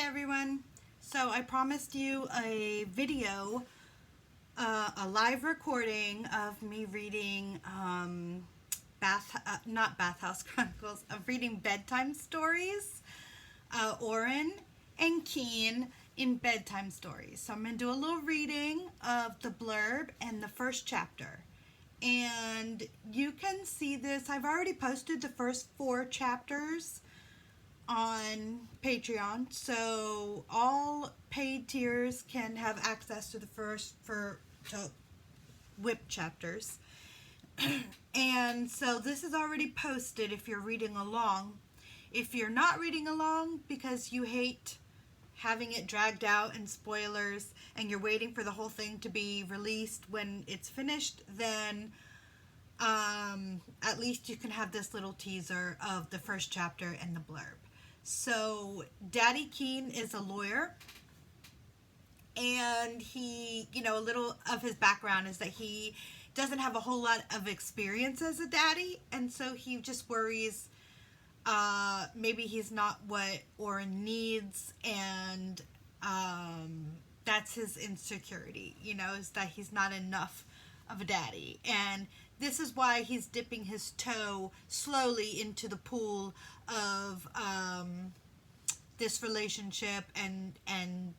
everyone. So I promised you a video, a live recording of me reading not Bathhouse Chronicles, of reading Bedtime Stories, Oren and Keen in Bedtime Stories. So I'm going to do a little reading of the blurb and the first chapter. And you can see this. I've already posted the first 4 chapters on Patreon, so all paid tiers can have access to the first WIP chapters. And so this is already posted if you're reading along. If you're not reading along because you hate having it dragged out and spoilers and you're waiting for the whole thing to be released when it's finished, then at least you can have this little teaser of the first chapter and the blurb. So Daddy Keen is a lawyer, and he, a little of his background is that he doesn't have a whole lot of experience as a daddy, and so he just worries maybe he's not what Oren needs, and that's his insecurity, is that he's not enough of a daddy. And this is why he's dipping his toe slowly into the pool of this relationship and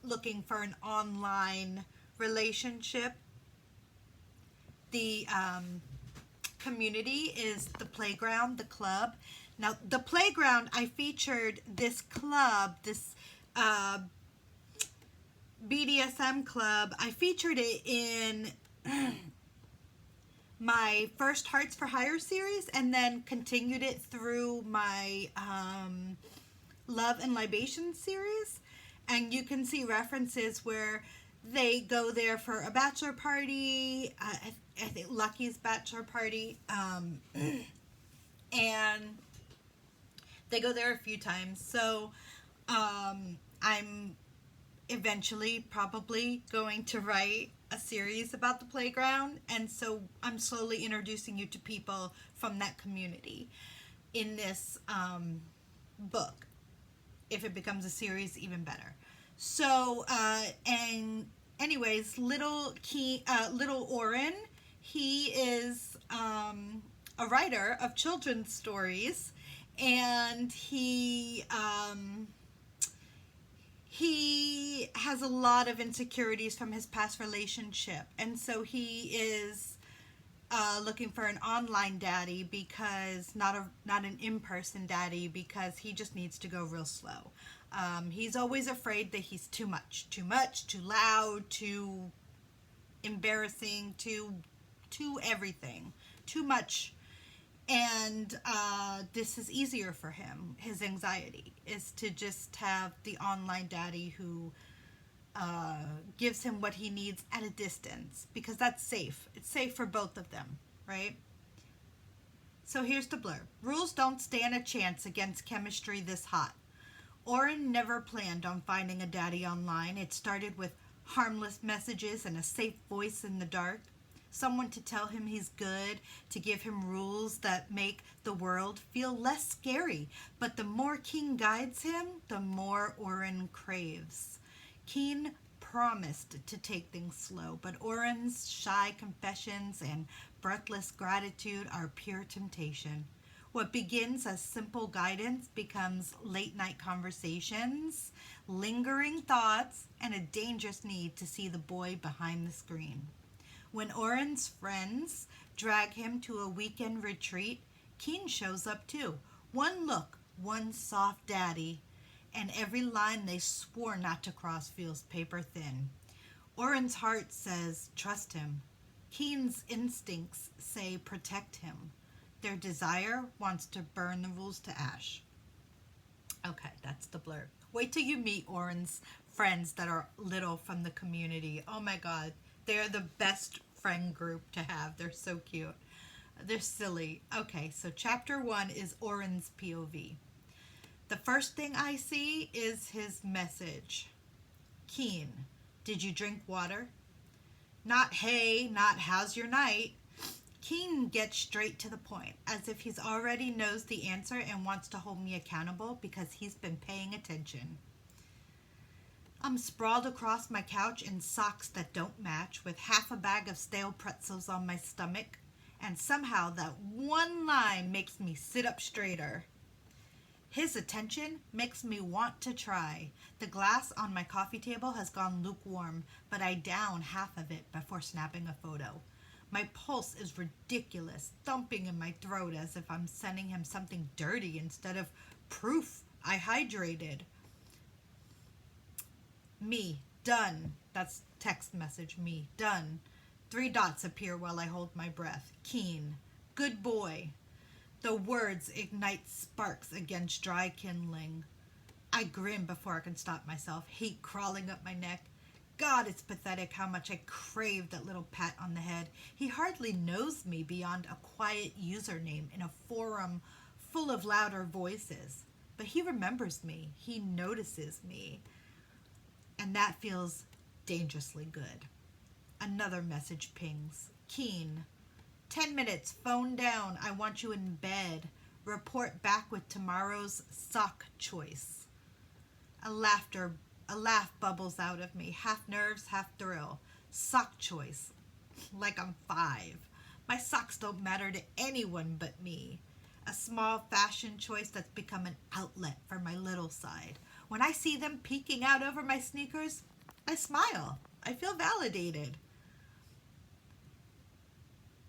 looking for an online relationship. The community is the playground, the club. Now, the playground, I featured this club, this BDSM club. I featured it in my first Hearts for Hire series, and then continued it through my Love and Libation series. And you can see references where they go there for a bachelor party, I think Lucky's bachelor party, and they go there a few times. So I'm eventually probably going to write a series about the playground, and so I'm slowly introducing you to people from that community in this book. If it becomes a series, even better. So and anyways, little Oren, he is a writer of children's stories, and he has a lot of insecurities from his past relationship, and so he is looking for an online daddy, because not an in-person daddy, because he just needs to go real slow. He's always afraid that he's too much, too loud, too embarrassing, too everything, too much. And this is easier for him. His anxiety is to just have the online daddy who gives him what he needs at a distance, because that's safe. It's safe for both of them, right? So here's the blurb. Rules don't stand a chance against chemistry this hot. Oren never planned on finding a daddy online. It started with harmless messages and a safe voice in the dark. Someone to tell him he's good, to give him rules that make the world feel less scary. But the more Keen guides him, the more Oren craves. Keen promised to take things slow, but Oren's shy confessions and breathless gratitude are pure temptation. What begins as simple guidance becomes late-night conversations, lingering thoughts, and a dangerous need to see the boy behind the screen. When Oren's friends drag him to a weekend retreat, Keen shows up too. One look, one soft daddy, and every line they swore not to cross feels paper thin. Oren's heart says, trust him. Keen's instincts say, protect him. Their desire wants to burn the rules to ash. Okay, that's the blurb. Wait till you meet Oren's friends that are little from the community. Oh my God, they're the best friend group to have. They're so cute. They're silly. Okay, so chapter 1 is Oren's POV. The first thing I see is his message. Keen, did you drink water? Not hey, not how's your night. Keen gets straight to the point, as if he's already knows the answer and wants to hold me accountable because he's been paying attention. I'm sprawled across my couch in socks that don't match, with half a bag of stale pretzels on my stomach, and somehow that one line makes me sit up straighter. His attention makes me want to try. The glass on my coffee table has gone lukewarm, but I down half of it before snapping a photo. My pulse is ridiculous, thumping in my throat as if I'm sending him something dirty instead of proof I hydrated. Me, done. That's text message, me, done. 3 dots appear while I hold my breath. Keen. Good boy. The words ignite sparks against dry kindling. I grin before I can stop myself, hate crawling up my neck. God, it's pathetic how much I crave that little pat on the head. He hardly knows me beyond a quiet username in a forum full of louder voices. But he remembers me. He notices me. And that feels dangerously good. Another message pings. Keen. 10 minutes, phone down. I want you in bed. Report back with tomorrow's sock choice. A laugh bubbles out of me, half nerves, half thrill. Sock choice. Like I'm 5. My socks don't matter to anyone but me. A small fashion choice that's become an outlet for my little side. When I see them peeking out over my sneakers, I smile. I feel validated.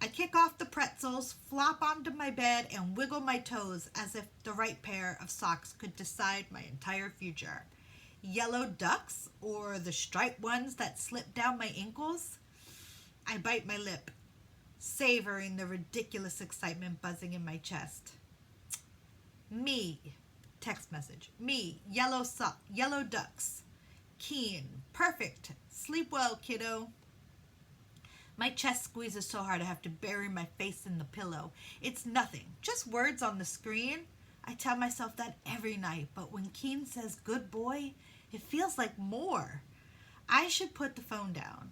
I kick off the pretzels, flop onto my bed, and wiggle my toes as if the right pair of socks could decide my entire future. Yellow ducks or the striped ones that slip down my ankles? I bite my lip, savoring the ridiculous excitement buzzing in my chest. Me, text message. Me, yellow ducks. Keen, perfect. Sleep well, kiddo. My chest squeezes so hard I have to bury my face in the pillow. It's nothing, just words on the screen. I tell myself that every night, but when Keen says good boy, it feels like more. I should put the phone down.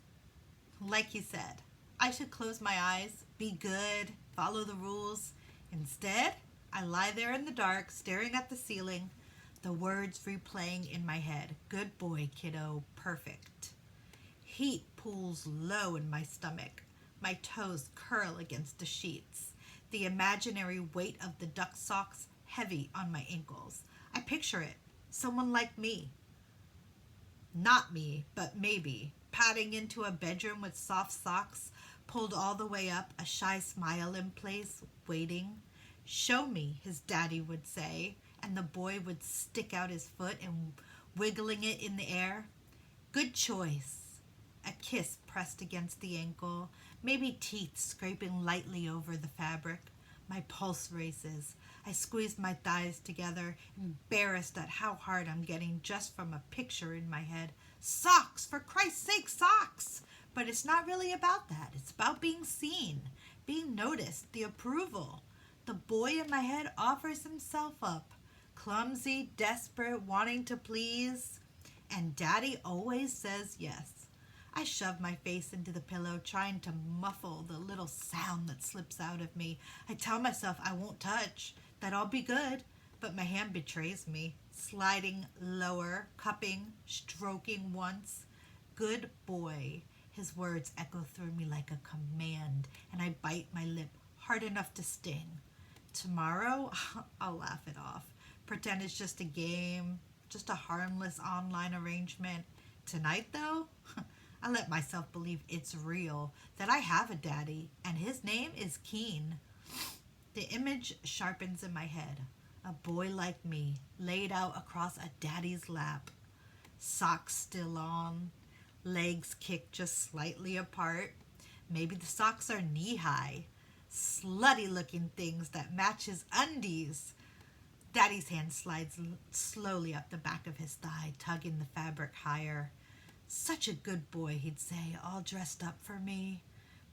Like he said, I should close my eyes, be good, follow the rules. Instead, I lie there in the dark, staring at the ceiling, the words replaying in my head. Good boy, kiddo, perfect. Heat pools low in my stomach. My toes curl against the sheets. The imaginary weight of the duck socks heavy on my ankles. I picture it. Someone like me. Not me, but maybe. Padding into a bedroom with soft socks, pulled all the way up, a shy smile in place, waiting. Show me, his daddy would say, and the boy would stick out his foot and wiggling it in the air. Good choice. A kiss pressed against the ankle, maybe teeth scraping lightly over the fabric. My pulse races. I squeeze my thighs together, embarrassed at how hard I'm getting just from a picture in my head. Socks! For Christ's sake, socks! But it's not really about that. It's about being seen, being noticed, the approval. The boy in my head offers himself up, clumsy, desperate, wanting to please. And Daddy always says yes. I shove my face into the pillow, trying to muffle the little sound that slips out of me. I tell myself I won't touch, that I'll be good, but my hand betrays me, sliding lower, cupping, stroking once. Good boy. His words echo through me like a command, and I bite my lip hard enough to sting. Tomorrow, I'll laugh it off. Pretend it's just a game, just a harmless online arrangement. Tonight, though, I let myself believe it's real, that I have a daddy, and his name is Keen. The image sharpens in my head. A boy like me, laid out across a daddy's lap. Socks still on, legs kicked just slightly apart. Maybe the socks are knee-high. Slutty-looking things that match his undies. Daddy's hand slides slowly up the back of his thigh, tugging the fabric higher. Such a good boy, he'd say, all dressed up for me.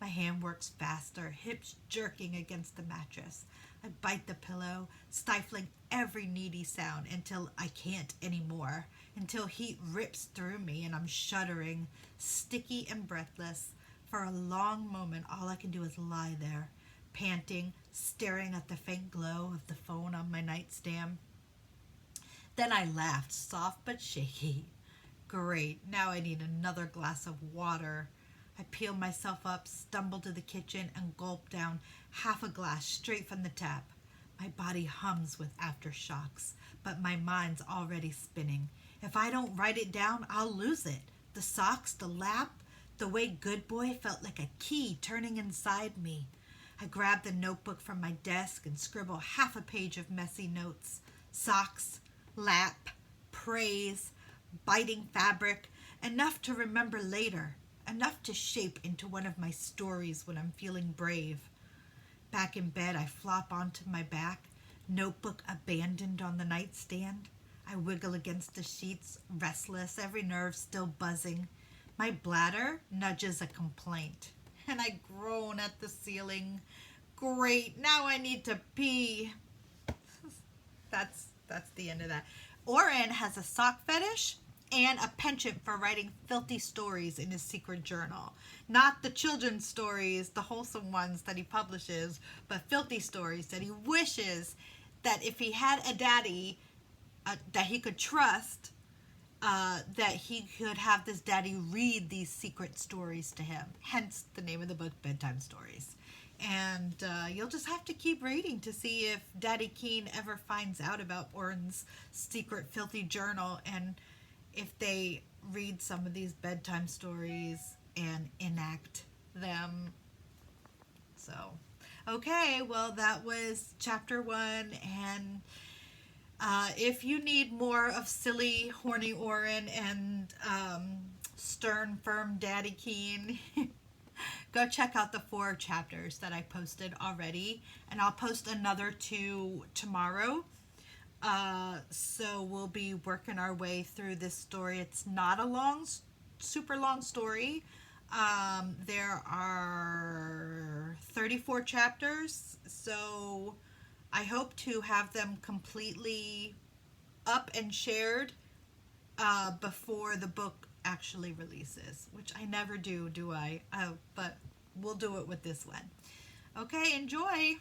My hand works faster, hips jerking against the mattress. I bite the pillow, stifling every needy sound until I can't anymore, until heat rips through me and I'm shuddering, sticky and breathless. For a long moment, all I can do is lie there, panting, staring at the faint glow of the phone on my nightstand. Then I laughed, soft but shaky. Great. Now I need another glass of water. I peel myself up, stumble to the kitchen, and gulp down half a glass straight from the tap. My body hums with aftershocks, but my mind's already spinning. If I don't write it down, I'll lose it. The socks, the lap, the way Good Boy felt like a key turning inside me. I grab the notebook from my desk and scribble half a page of messy notes. Socks, lap, praise, biting fabric, enough to remember later, enough to shape into one of my stories when I'm feeling brave. Back in bed, I flop onto my back, notebook abandoned on the nightstand. I wiggle against the sheets, restless, every nerve still buzzing. My bladder nudges a complaint, and I groan at the ceiling. Great, now I need to pee. That's the end of that. Oren has a sock fetish and a penchant for writing filthy stories in his secret journal. Not the children's stories, the wholesome ones that he publishes, but filthy stories that he wishes that if he had a daddy that he could trust, that he could have this daddy read these secret stories to him. Hence the name of the book, Bedtime Stories. And you'll just have to keep reading to see if Daddy Keen ever finds out about Oren's secret filthy journal and if they read some of these bedtime stories and enact them. So, okay, well, that was chapter 1. And if you need more of silly, horny Oren and stern, firm Daddy Keen, go check out the 4 chapters that I posted already, and I'll post another 2 tomorrow. So we'll be working our way through this story. It's not a super long story. There are 34 chapters, so I hope to have them completely up and shared before the book actually releases, which I never do I? But we'll do it with this one. Okay, enjoy!